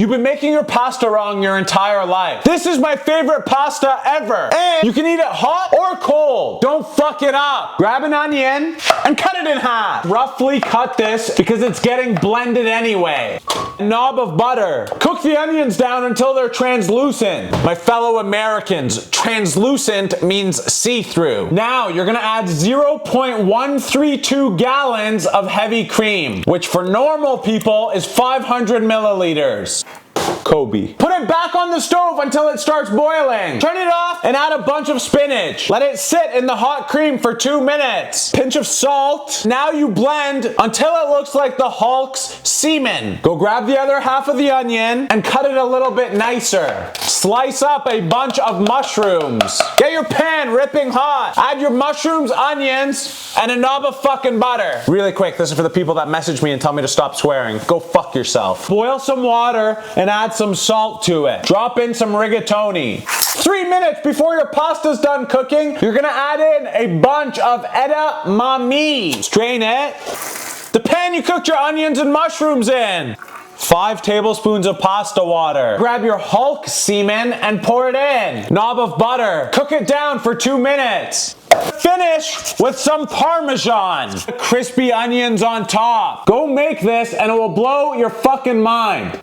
You've been making your pasta wrong your entire life. This is my favorite pasta ever. And you can eat it hot or cold. Don't fuck it up. Grab an onion and cut it in half. Roughly cut this because it's getting blended anyway. A knob of butter. Cook the onions down until they're translucent. My fellow Americans, translucent means see-through. Now you're gonna add 0.132 gallons of heavy cream, which for normal people is 500 milliliters. Kobe. Put it back on the stove until it starts boiling. Turn it off and add a bunch of spinach. Let it sit in the hot cream for 2 minutes. Pinch of salt. Now you blend until it looks like the Hulk's semen. Go grab the other half of the onion and cut it a little bit nicer. Slice up a bunch of mushrooms. Get your pan ripping hot. Add your mushrooms, onions, and a knob of fucking butter. Really quick, this is for the people that message me and tell me to stop swearing. Go fuck yourself. Boil some water and add some salt to it. Drop in some rigatoni. 3 minutes before your pasta's done cooking, you're gonna add in a bunch of edamame. Strain it. The pan you cooked your onions and mushrooms in. 5 tablespoons of pasta water. Grab your Hulk semen and pour it in. Knob of butter. Cook it down for 2 minutes. Finish with some Parmesan. Crispy onions on top. Go make this and it will blow your fucking mind.